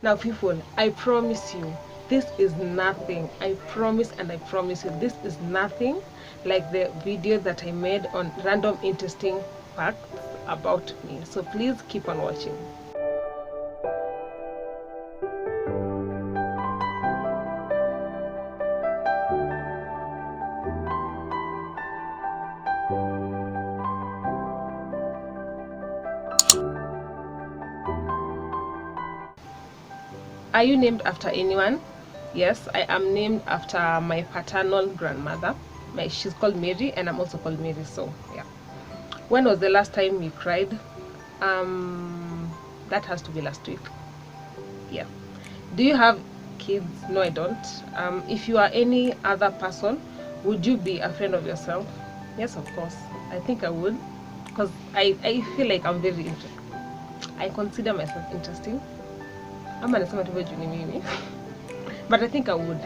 Now people, I promise you, this is nothing. I promise and I promise you, this is nothing like the video that I made on random interesting facts about me. So please keep on watching. Are you named after anyone? Yes, I am named after my paternal grandmother. She's called Mary and I'm also called Mary, so yeah. When was the last time you cried? That has to be last week. Yeah. Do you have kids? No, I don't. If you are any other person, would you be a friend of yourself? Yes, of course. I think I would, because I feel like I'm very interesting. I consider myself interesting. I'm anasema tu juu ni mimi. But I think I would.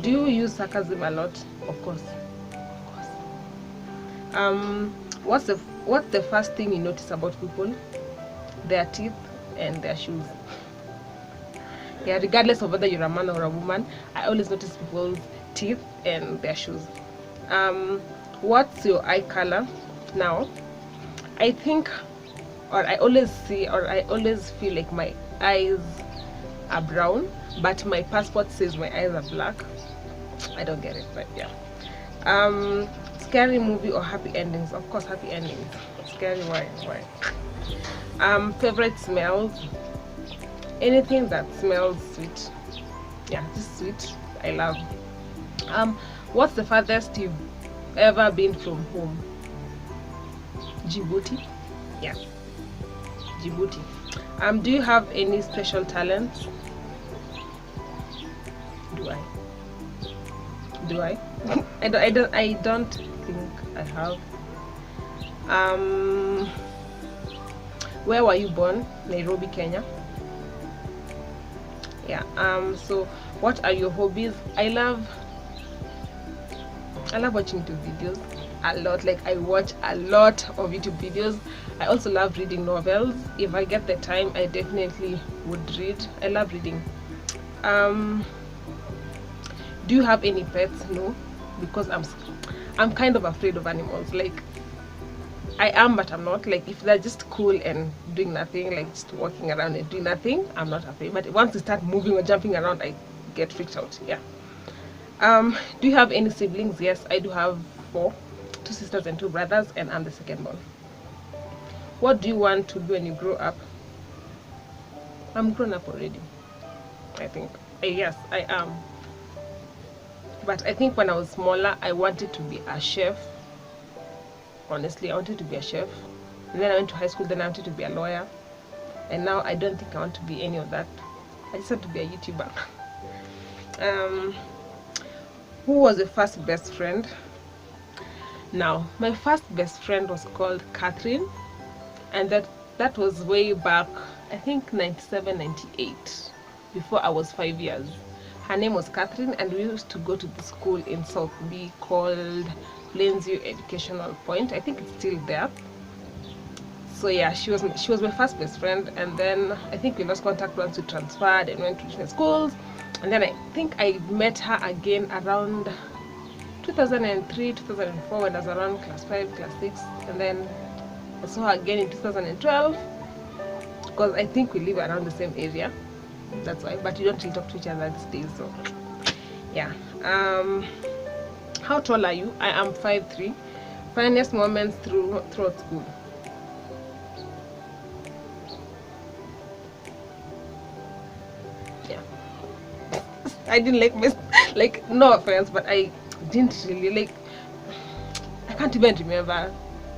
Do you use sarcasm a lot? Of course. What's the first thing you notice about people? Their teeth and their shoes. Yeah, regardless of whether you're a man or a woman, I always notice people's teeth and their shoes. What's your eye color? Now, I think, or I always feel like my eyes are brown, but my passport says my eyes are black. I don't get it, but yeah. Scary movie or happy endings? Of course, happy endings. Scary, why? Favorite smells? Anything that smells sweet. Yeah, just sweet. I love. What's the farthest you've ever been from home? Djibouti. Yeah, Djibouti. Do you have any special talents? Do I? I don't think I have. Where were you born? Nairobi, Kenya. Yeah. So what are your hobbies? I love watching YouTube videos a lot. Like, I watch a lot of YouTube videos. I also love reading novels. If I get the time, I definitely would read. I love reading. Do you have any pets? No, because I'm kind of afraid of animals. Like, I am, but I'm not. Like, if they're just cool and doing nothing, like just walking around and doing nothing, I'm not afraid. But once they start moving or jumping around, I get freaked out. Yeah. Do you have any siblings? Yes, I do have 4, 2 sisters and 2 brothers, and I'm the second born. What do you want to do when you grow up? I'm grown up already, I think. Yes, I am. But I think when I was smaller, I wanted to be a chef. Honestly, I wanted to be a chef. And then I went to high school, then I wanted to be a lawyer. And now I don't think I want to be any of that. I just want to be a YouTuber. Who was the first best friend? Now, my first best friend was called Catherine. And that was way back, I think 97, 98, before I was 5 years. Her name was Catherine, and we used to go to the school in South B called Plainsview Educational Point. I think it's still there. So yeah, she was my first best friend, and then I think we lost contact once we transferred and went to different schools. And then I think I met her again around 2003, 2004, when I was around class 5, class 6, and then I saw her again in 2012, because I think we live around the same area. That's why, but you don't really talk to each other these days, so yeah. How tall are you? I am 5'3". Funniest moments throughout school? Yeah. I didn't like no offense, but I didn't really like. I can't even remember.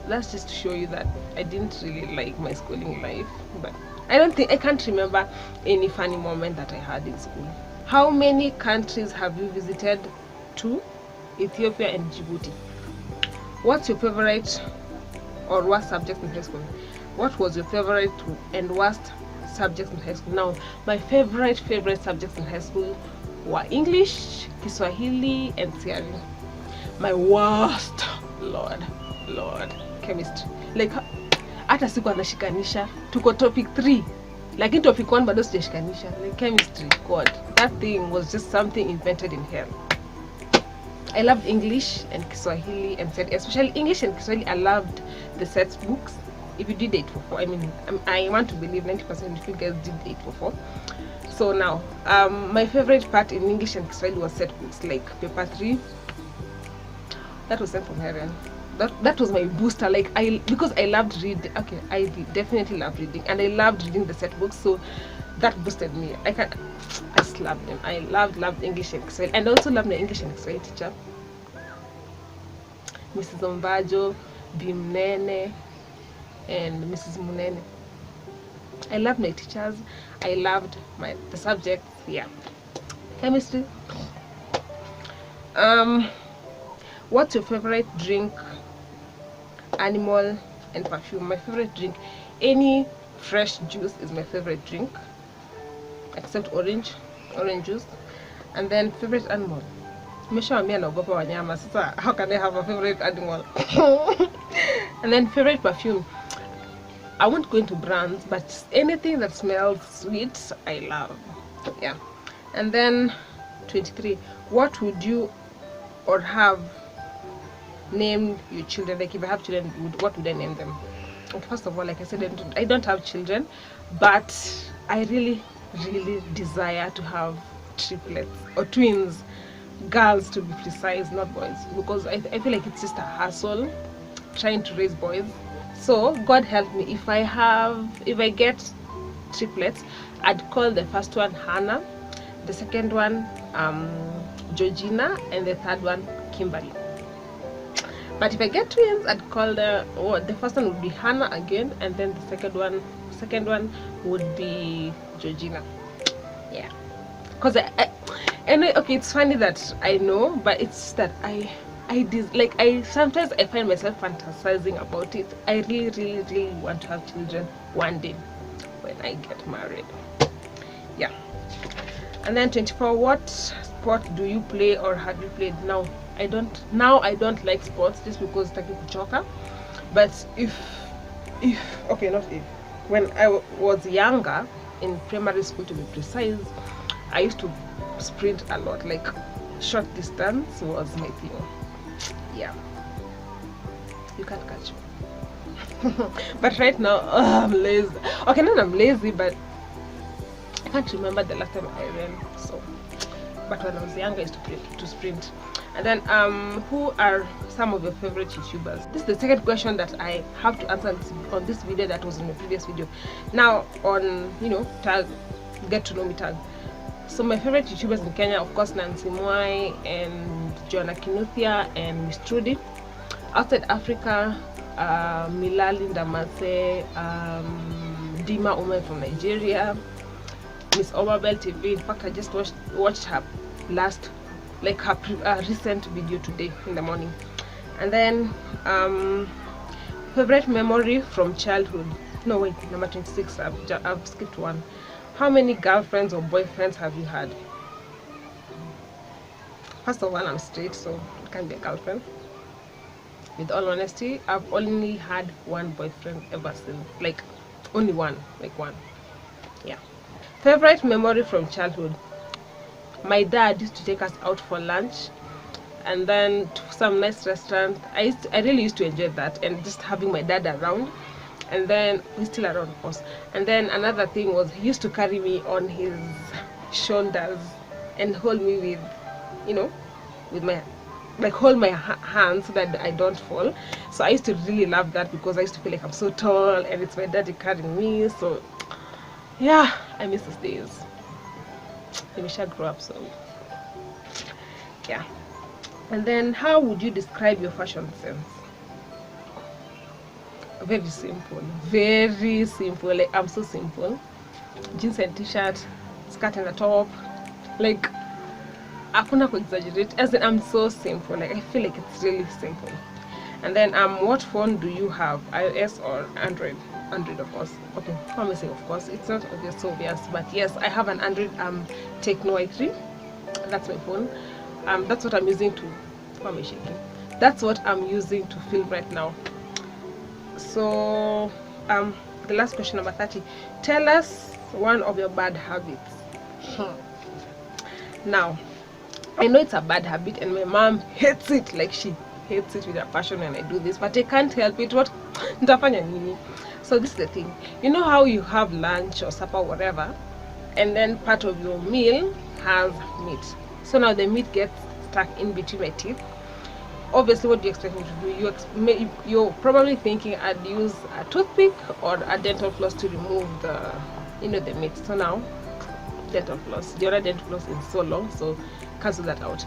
That's just to show you that I didn't really like my schooling life, but I can't remember any funny moment that I had in school. How many countries have you visited? 2, Ethiopia and Djibouti. What's your favorite or worst subject in high school? What was your favorite and worst subjects in high school? Now, my favorite subjects in high school were English, Kiswahili, and theory. My worst, Lord, chemistry. Like, hata siku anashikanisha, tuko topic 3, Lakini topic 1 bado sijashikanisha. Like chemistry, god, that thing was just something invented in hell. I loved English and Kiswahili, and especially English and Kiswahili. I loved the sets books. If you did 844, I mean, I want to believe 90% of you guys did 844. So now, my favorite part in English and Kiswahili was set books, like paper 3. That was sent from heaven. That was my booster. Like because I loved reading. Okay, I definitely loved reading, and I loved reading the set books. So that boosted me. I just loved them. I loved English and Kiswahili, and I also loved my English and Kiswahili teacher, Mrs. Ombajo, Bimnene, and Mrs. Munene. I loved my teachers. I loved the subjects. Yeah. Chemistry. What's your favorite drink, animal, and perfume? My favorite drink, any fresh juice is my favorite drink, except orange juice. And then favorite animal, naogopa wanyama, sasa how can I have a favorite animal? And then favorite perfume, I won't go into brands, but anything that smells sweet I love. Yeah. And then 23, what would you or have name your children? Like if I have children, what would I name them? Okay, first of all, like I said, I don't have children, but I really desire to have triplets or twins, girls to be precise, not boys, because I feel like it's just a hassle trying to raise boys. So God help me, if I get triplets, I'd call the first one Hannah, the second one Georgina, and the third one Kimberly. But if I get twins, I'd call the first one would be Hannah again, and then the second one would be Georgina. Yeah, because okay, it's funny that I know, but it's that I sometimes I find myself fantasizing about it. I really want to have children one day when I get married. Yeah. And then 24, what sport do you play or have you played? Now I don't like sports just because it's kuchoka. But when I was younger, in primary school to be precise, I used to sprint a lot. Like short distance was my thing. Yeah, you can't catch me. But right now, I'm lazy. Okay, not I'm lazy, but I can't remember the last time I ran. So, but when I was younger, I used to sprint. And then, who are some of your favorite YouTubers? This is the second question that I have to answer on this video that was in my previous video. Now, on tag, get to know me tag. So my favorite YouTubers in Kenya, of course, Nancy Mwai and Joanna Kinuthia and Miss Trudy. Outside Africa, Milali Ndamase, Dima Ume from Nigeria, Miss Obabel TV. In fact, I just watched her recent video today in the morning. And then favorite memory from childhood. No wait, number 26. I've skipped one. How many girlfriends or boyfriends have you had? First of all, I'm straight, so it can't be a girlfriend. With all honesty, I've only had one boyfriend ever since. Like only one. Like one. Yeah. Favorite memory from childhood. My dad used to take us out for lunch and then to some nice restaurant. I really used to enjoy that, and just having my dad around. And then he's still around, of course. And then another thing was he used to carry me on his shoulders and hold me hold my hands so that I don't fall. So I used to really love that because I used to feel like I'm so tall and it's my daddy carrying me. So yeah, I miss those days. I wish I grew up, so yeah. And then how would you describe your fashion sense? Very simple, like I'm so simple. Jeans and t-shirt, skirt and a top, like hakuna exaggerate, as in I'm so simple. Like I feel like it's really simple. And then what phone do you have, iOS or Android? Android, of course. Okay, how am I saying of course? It's not obvious, but yes, I have an Android Techno i3. That's my phone. That's what I'm using to, why am I shaking? That's what I'm using to film right now. So the last question, number 30. Tell us one of your bad habits. Now, I know it's a bad habit and my mom hates it, like she hates it with a passion when I do this, but I can't help it. What nitafanya nini? So this is the thing. You know how you have lunch or supper, whatever, and then part of your meal has meat. So now the meat gets stuck in between my teeth. Obviously, what do you expect me to do? You're probably thinking I'd use a toothpick or a dental floss to remove the, the meat. So now, dental floss. The other dental floss is so long, so cancel that out.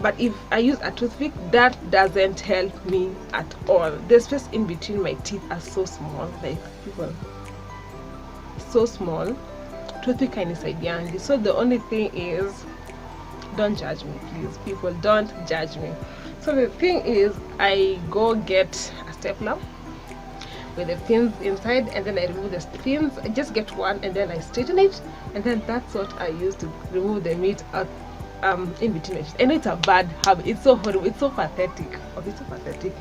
But if I use a toothpick, that doesn't help me at all. The space in between my teeth are so small, like people, so small. Toothpick hanisaidiangi. So the only thing is, don't judge me, please, people, don't judge me. So the thing is, I go get a stapler with the pins inside, and then I remove the pins. I just get one and then I straighten it, and then that's what I use to remove the meat out in between it. And it's a bad habit. It's so horrible. It's so pathetic. Oh, it's so pathetic.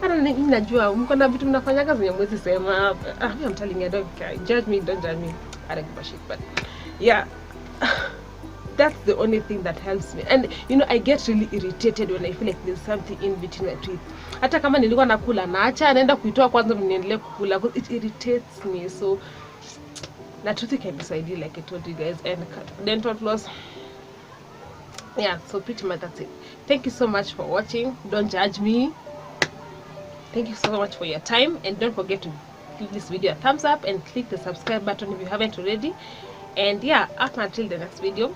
I don't know, najua mkona vitu mnafanyaga zenye mwezi sema. I'm telling you, I don't care. Judge me, don't judge me. I don't give a shit. But yeah, that's the only thing that helps me. And I get really irritated when I feel like there's something in between my teeth. Hata kama nilikuwa nakula naacha naenda kuitoa kwanza niendelee kukula, because it irritates me. So na toothpick can decide, like I told you guys, and dental floss. Yeah, so pretty much that's it. Thank you so much for watching. Don't judge me. Thank you so much for your time, and don't forget to give this video a thumbs up and click the subscribe button if you haven't already. And yeah, up until the next video.